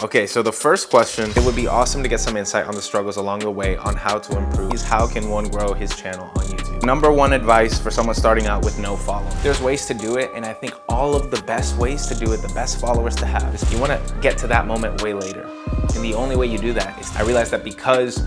Okay, so the first question, it would be awesome to get some insight on the struggles along the way on how to improve. How can one grow his channel on YouTube? Number one advice for someone starting out with no following. There's ways to do it, and I think all of the best ways to do it, the best followers to have, is you wanna get to that moment way later. And the only way you do that is, I realized that because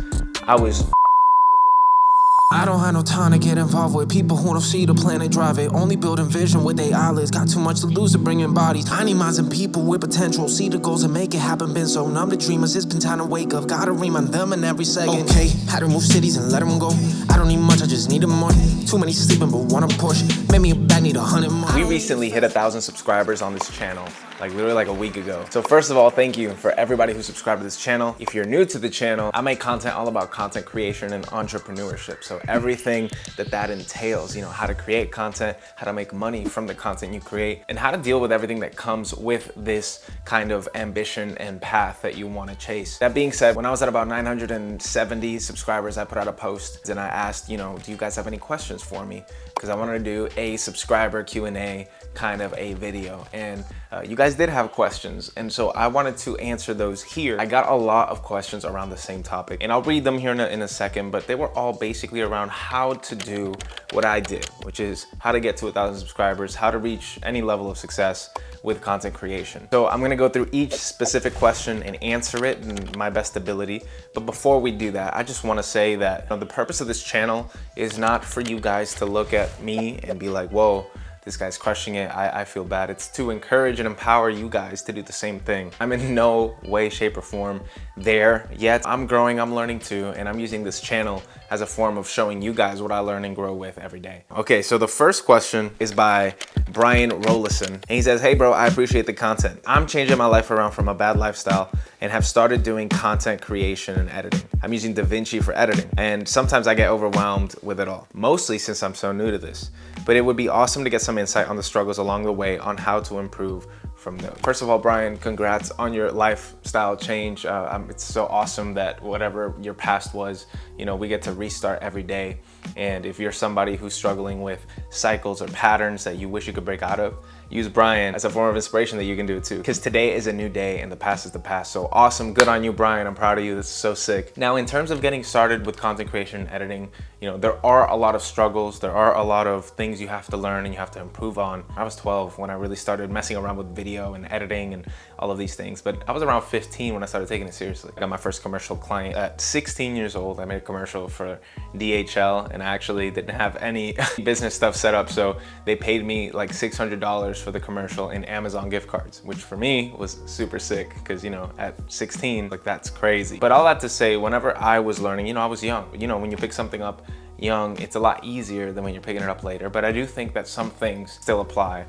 I don't have no time to get involved with people who don't see the plan, they drive it. Only building vision with their eyelids. Got too much to lose to bring in bodies. Tiny minds and people with potential. See the goals and make it happen. Been so numb to dreamers, it's been time to wake up. Gotta remind them in every second. Okay, had to move cities and let them go. I don't need much, I just need them more. Too many sleeping, but wanna push. Made me a bad, need 100 more. We recently hit 1,000 subscribers on this channel, like literally like a week ago. So first of all, thank you for everybody who subscribed to this channel. If you're new to the channel, I make content all about content creation and entrepreneurship. So everything that entails, you know, how to create content, how to make money from the content you create, and how to deal with everything that comes with this kind of ambition and path that you want to chase. That being said, when I was at about 970 subscribers, I put out a post and I asked, you know, do you guys have any questions for me? Because I wanted to do a subscriber Q&A kind of a video, and you guys did have questions, and so I wanted to answer those here. I got a lot of questions around the same topic, and I'll read them here in a second, but they were all basically around how to do what I did, which is how to get to 1,000 subscribers, how to reach any level of success with content creation. So I'm gonna go through each specific question and answer it in my best ability. But before we do that, I just wanna say that, you know, the purpose of this channel is not for you guys to look at me and be like, whoa, this guy's crushing it, I feel bad. It's to encourage and empower you guys to do the same thing. I'm in no way, shape, or form there yet. I'm growing, I'm learning too, and I'm using this channel as a form of showing you guys what I learn and grow with every day. Okay, so the first question is by Brian Rollison. And he says, hey bro, I appreciate the content. I'm changing my life around from a bad lifestyle and have started doing content creation and editing. I'm using DaVinci for editing, and sometimes I get overwhelmed with it all, mostly since I'm so new to this. But it would be awesome to get some insight on the struggles along the way on how to improve from those. First of all, Brian, congrats on your lifestyle change. It's so awesome that whatever your past was, you know, we get to restart every day. And if you're somebody who's struggling with cycles or patterns that you wish you could break out of, use Brian as a form of inspiration that you can do it too. Because today is a new day and the past is the past. So awesome, good on you, Brian. I'm proud of you, this is so sick. Now, in terms of getting started with content creation and editing, you know, there are a lot of struggles, there are a lot of things you have to learn and you have to improve on. I was 12 when I really started messing around with video and editing and all of these things, but I was around 15 when I started taking it seriously. I got my first commercial client at 16 years old. I made a commercial for DHL, and I actually didn't have any business stuff set up, so they paid me like $600 for the commercial in Amazon gift cards, which for me was super sick because, you know, at 16, like that's crazy. But all that to say, whenever I was learning, you know, I was young. You know, when you pick something up young, it's a lot easier than when you're picking it up later, but I do think that some things still apply.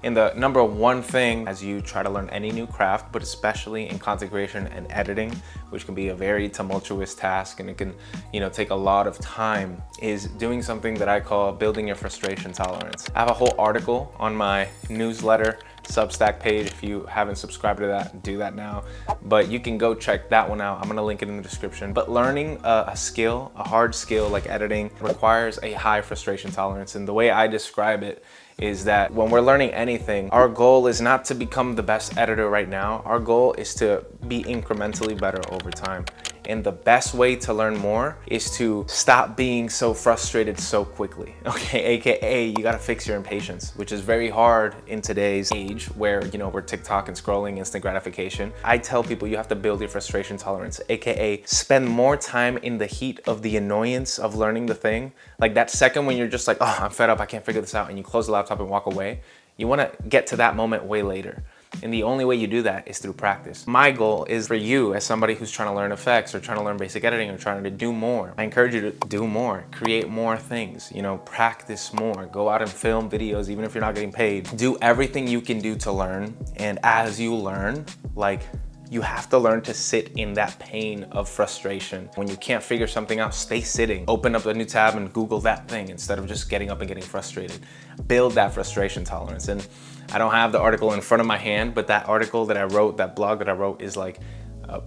And the number one thing as you try to learn any new craft, but especially in content creation and editing, which can be a very tumultuous task and it can, you know, take a lot of time, is doing something that I call building your frustration tolerance. I have a whole article on my newsletter Substack page. If you haven't subscribed to that, do that now. But you can go check that one out. I'm gonna link it in the description. But learning a skill, a hard skill like editing, requires a high frustration tolerance. And the way I describe it is that when we're learning anything, our goal is not to become the best editor right now. Our goal is to be incrementally better over time. And the best way to learn more is to stop being so frustrated so quickly, okay? AKA, you gotta fix your impatience, which is very hard in today's age where, you know, we're TikTok and scrolling, instant gratification. I tell people you have to build your frustration tolerance, AKA spend more time in the heat of the annoyance of learning the thing. Like that second when you're just like, oh, I'm fed up, I can't figure this out, and you close the laptop and walk away. You wanna get to that moment way later. And the only way you do that is through practice. My goal is for you as somebody who's trying to learn effects or trying to learn basic editing or trying to do more. I encourage you to do more, create more things, you know, practice more, go out and film videos even if you're not getting paid. Do everything you can do to learn. And as you learn, like, you have to learn to sit in that pain of frustration. When you can't figure something out, stay sitting. Open up a new tab and Google that thing instead of just getting up and getting frustrated. Build that frustration tolerance. And I don't have the article in front of my hand, but that article that I wrote, that blog that I wrote is like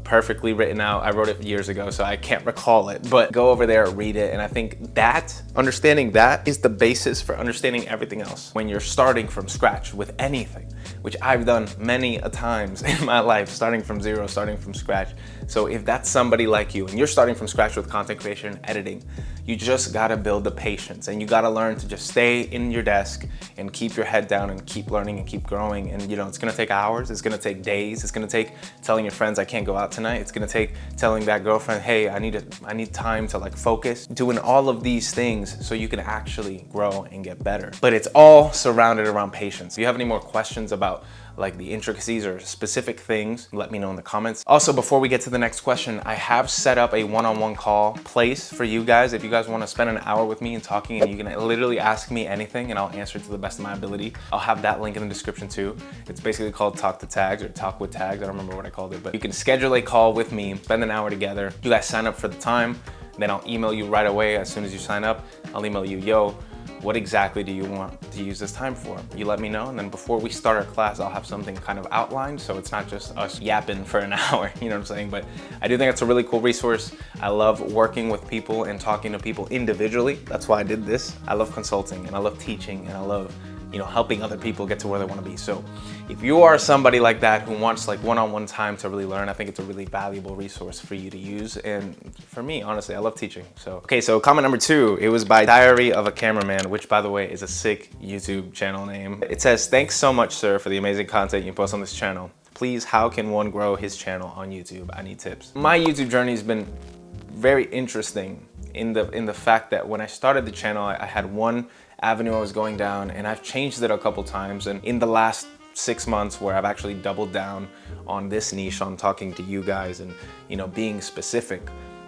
perfectly written out. I wrote it years ago, so I can't recall it, but go over there, read it. And I think that, understanding that is the basis for understanding everything else. When you're starting from scratch with anything, which I've done many a times in my life, starting from zero, starting from scratch. So if that's somebody like you and you're starting from scratch with content creation and editing, you just gotta build the patience, and you gotta learn to just stay in your desk and keep your head down and keep learning and keep growing. And it's gonna take hours, it's gonna take days, it's gonna take telling your friends I can't go out tonight, it's gonna take telling that girlfriend, hey, I need time to like focus, doing all of these things so you can actually grow and get better. But it's all surrounded around patience. If you have any more questions about like the intricacies or specific things, let me know in the comments. Also, before we get to the next question, I have set up a one-on-one call place for you guys. If you guys want to spend an hour with me and talking, and you can literally ask me anything and I'll answer it to the best of my ability. I'll have that link in the description too. It's basically called Talk to Tags or Talk with Tags. I don't remember what I called it, but you can schedule a call with me, spend an hour together. You guys sign up for the time, then I'll email you right away as soon as you sign up. I'll email you, yo, what exactly do you want to use this time for? You let me know, and then before we start our class, I'll have something kind of outlined, so it's not just us yapping for an hour, you know what I'm saying? But I do think it's a really cool resource. I love working with people and talking to people individually. That's why I did this. I love consulting, and I love teaching, and I love helping other people get to where they want to be. So if you are somebody like that who wants like one-on-one time to really learn, I think it's a really valuable resource for you to use. And for me, honestly, I love teaching. So comment number 2, it was by Diary of a Cameraman, which by the way is a sick YouTube channel name. It says, thanks so much, sir, for the amazing content you post on this channel. Please, how can one grow his channel on YouTube? I need tips. My YouTube journey has been very interesting in the fact that when I started the channel, I had one avenue I was going down, and I've changed it a couple times. And in the last 6 months, where I've actually doubled down on this niche, on talking to you guys and being specific,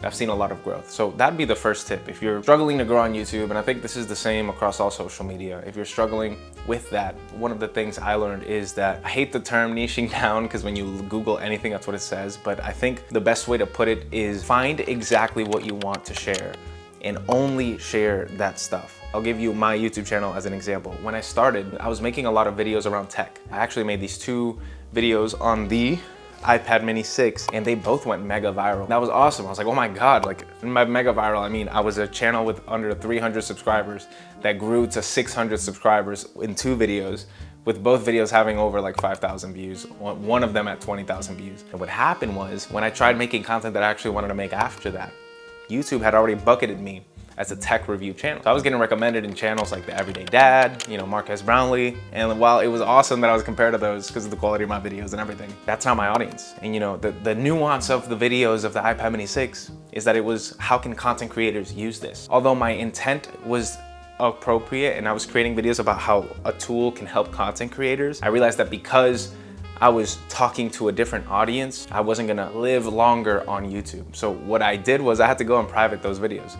I've seen a lot of growth. So that'd be the first tip. If you're struggling to grow on YouTube, and I think this is the same across all social media, if you're struggling with that, one of the things I learned is that I hate the term niching down, because when you Google anything, that's what it says. But I think the best way to put it is find exactly what you want to share and only share that stuff. I'll give you my YouTube channel as an example. When I started, I was making a lot of videos around tech. I actually made these 2 videos on the iPad mini 6, and they both went mega viral. That was awesome. I was like, oh my God, like by mega viral, I mean, I was a channel with under 300 subscribers that grew to 600 subscribers in 2 videos, with both videos having over like 5,000 views, one of them at 20,000 views. And what happened was, when I tried making content that I actually wanted to make after that, YouTube had already bucketed me as a tech review channel. So I was getting recommended in channels like The Everyday Dad, Marques Brownlee. And while it was awesome that I was compared to those because of the quality of my videos and everything, that's not my audience. And the nuance of the videos of the iPad mini 6 is that it was, how can content creators use this? Although my intent was appropriate and I was creating videos about how a tool can help content creators, I realized that because I was talking to a different audience, I wasn't gonna live longer on YouTube. So what I did was I had to go and private those videos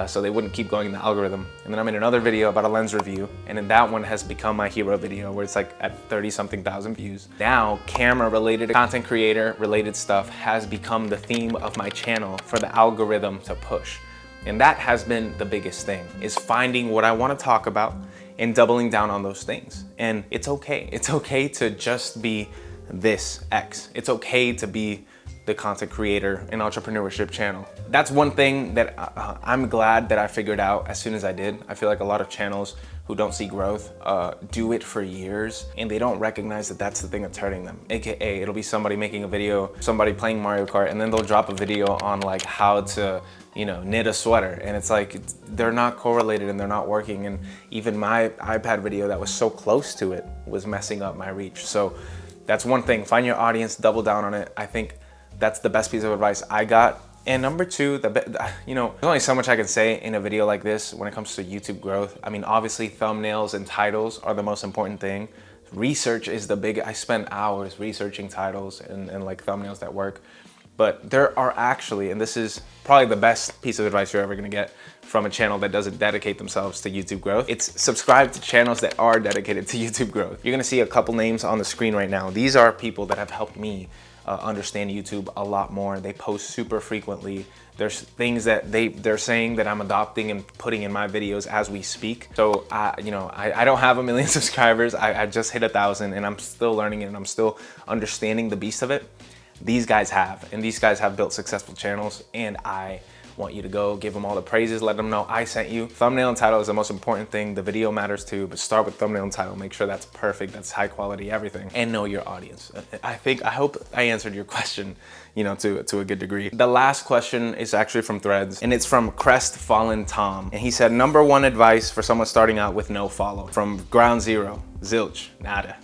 so they wouldn't keep going in the algorithm. And then I made another video about a lens review, and then that one has become my hero video, where it's like at 30-something thousand views. Now, camera-related, content creator-related stuff has become the theme of my channel for the algorithm to push. And that has been the biggest thing, is finding what I wanna talk about and doubling down on those things. And it's okay. It's okay to just be this X. It's okay to be the content creator and entrepreneurship channel. That's one thing that I'm glad that I figured out as soon as I did. I feel like a lot of channels who don't see growth do it for years, and they don't recognize that that's the thing that's hurting them. AKA, it'll be somebody making a video, somebody playing Mario Kart, and then they'll drop a video on like how to knit a sweater. And it's like, they're not correlated and they're not working. And even my iPad video that was so close to it was messing up my reach. So that's one thing, find your audience, double down on it. I think that's the best piece of advice I got. And number 2, there's only so much I can say in a video like this when it comes to YouTube growth. I mean, obviously thumbnails and titles are the most important thing. Research is the big, I spend hours researching titles and like thumbnails that work. But there are actually, and this is probably the best piece of advice you're ever gonna get from a channel that doesn't dedicate themselves to YouTube growth, it's subscribe to channels that are dedicated to YouTube growth. You're gonna see a couple names on the screen right now. These are people that have helped me understand YouTube a lot more. They post super frequently. There's things that they're saying that I'm adopting and putting in my videos as we speak. So I don't have 1 million subscribers. I just hit 1,000, and I'm still learning it, and I'm still understanding the beast of it. these guys have. And these guys have built successful channels, and I want you to go give them all the praises, let them know I sent you. Thumbnail and title is the most important thing. The video matters too, but start with thumbnail and title. Make sure that's perfect, that's high quality, everything, and know your audience. I hope I answered your question, you know, to a good degree. The last question is actually from Threads, and it's from Crestfallen Tom. And he said, number one advice for someone starting out with no follow, from ground zero. Zilch, nada.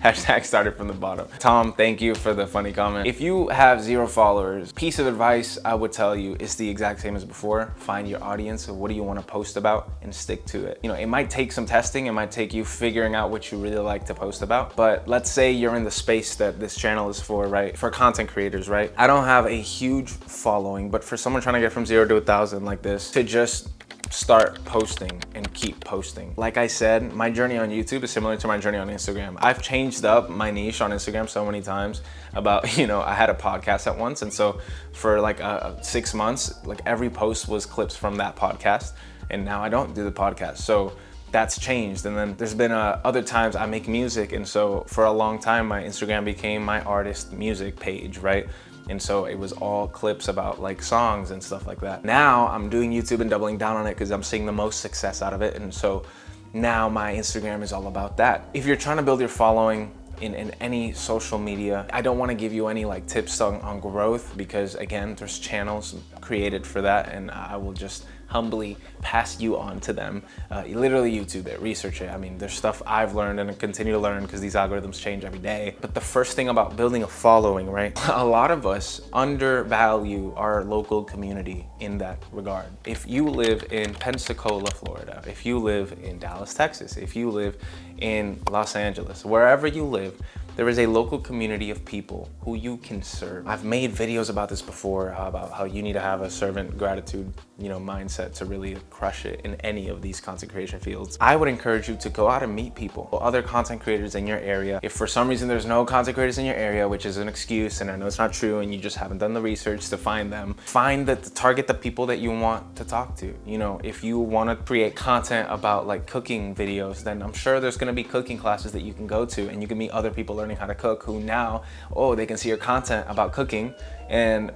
Hashtag started from the bottom. Tom, thank you for the funny comment. If you have 0 followers, piece of advice I would tell you is the exact same as before. Find your audience. What do you want to post about, and stick to it. You know, it might take some testing. It might take you figuring out what you really like to post about. But let's say you're in the space that this channel is for, right? For content creators, right? I don't have a huge following, but for someone trying to get from 0 to 1,000 like this, to just start posting and keep posting. Like I said, my journey on YouTube is similar to my journey on Instagram. I've changed up my niche on Instagram so many times about, you know, I had a podcast at once. And so for like 6 months, like every post was clips from that podcast. And now I don't do the podcast. So that's changed. And then there's been other times I make music. And so for a long time, my Instagram became my artist music page, right? And so it was all clips about like songs and stuff like that. Now I'm doing YouTube and doubling down on it because I'm seeing the most success out of it. And so now my Instagram is all about that. If you're trying to build your following in any social media, I don't want to give you any like tips on growth, because again, there's channels created for that, and I will just humbly pass you on to them. Literally YouTube it, research it. I mean, there's stuff I've learned and continue to learn because these algorithms change every day. But the first thing about building a following, right? A lot of us undervalue our local community in that regard. If you live in Pensacola, Florida, if you live in Dallas, Texas, if you live in Los Angeles, wherever you live, there is a local community of people who you can serve. I've made videos about this before, about how you need to have a servant gratitude, you know, mindset to really crush it in any of these content creation fields. I would encourage you to go out and meet people, other content creators in your area. If for some reason there's no content creators in your area, which is an excuse, and I know it's not true, and you just haven't done the research to find them, target the people that you want to talk to. You know, if you want to create content about like cooking videos, then I'm sure there's going to be cooking classes that you can go to, and you can meet other people learning how to cook who now, oh, they can see your content about cooking, and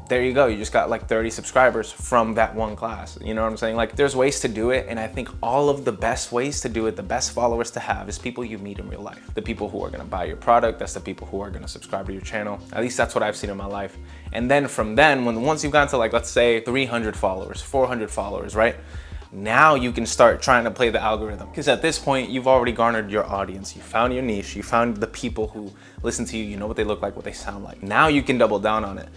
there you go, you just got like 30 subscribers from that one class. You know what I'm saying? Like, there's ways to do it, and I think all of the best ways to do it, the best followers to have, is people you meet in real life. The people who are gonna buy your product, that's the people who are gonna subscribe to your channel. At least that's what I've seen in my life. And then from then, once you've gotten to like, let's say 300 followers, 400 followers, right? Now you can start trying to play the algorithm, because at this point you've already garnered your audience. You found your niche, you found the people who listen to you, you know what they look like, what they sound like. Now you can double down on it.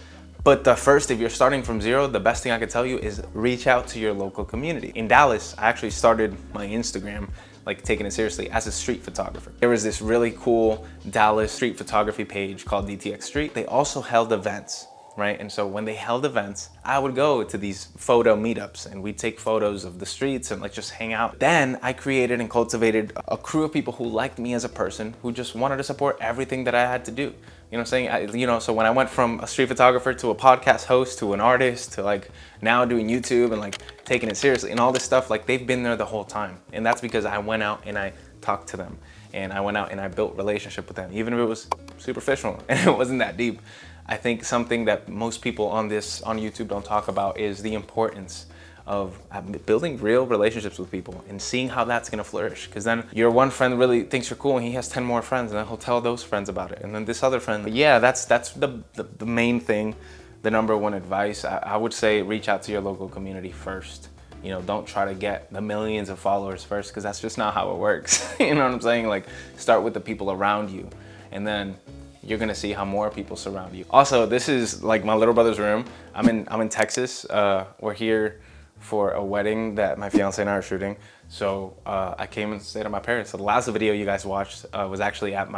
But if you're starting from 0, the best thing I could tell you is reach out to your local community. In Dallas, I actually started my Instagram, like taking it seriously, as a street photographer. There was this really cool Dallas street photography page called DTX Street. They also held events, right? And so when they held events, I would go to these photo meetups, and we'd take photos of the streets and like just hang out. Then I created and cultivated a crew of people who liked me as a person, who just wanted to support everything that I had to do. You know what I'm saying? So when I went from a street photographer to a podcast host to an artist to like now doing YouTube and like taking it seriously and all this stuff, like they've been there the whole time. And that's because I went out and I talked to them, and I went out and I built relationship with them, even if it was superficial and it wasn't that deep. I think something that most people on YouTube don't talk about is the importance of building real relationships with people and seeing how that's gonna flourish. Because then your one friend really thinks you're cool, and he has 10 more friends, and then he'll tell those friends about it. And then this other friend, yeah, that's the main thing, the number one advice. I would say reach out to your local community first. You know, don't try to get the millions of followers first, because that's just not how it works. You know what I'm saying? Like, start with the people around you, and then you're gonna see how more people surround you. Also, this is like my little brother's room. I'm in Texas. We're here for a wedding that my fiance and I are shooting. So I came and stayed at my parents'. So the last video you guys watched was actually in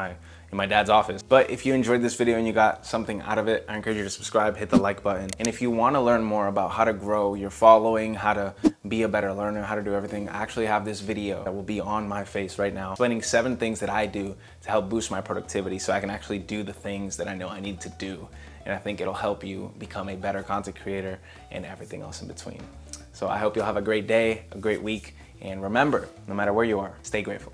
my dad's office. But if you enjoyed this video and you got something out of it, I encourage you to subscribe, hit the like button. And if you want to learn more about how to grow your following, how to be a better learner, how to do everything, I actually have this video that will be on my face right now, explaining 7 things that I do to help boost my productivity so I can actually do the things that I know I need to do. And I think it'll help you become a better content creator and everything else in between. So I hope you'll have a great day, a great week, and remember, no matter where you are, stay grateful.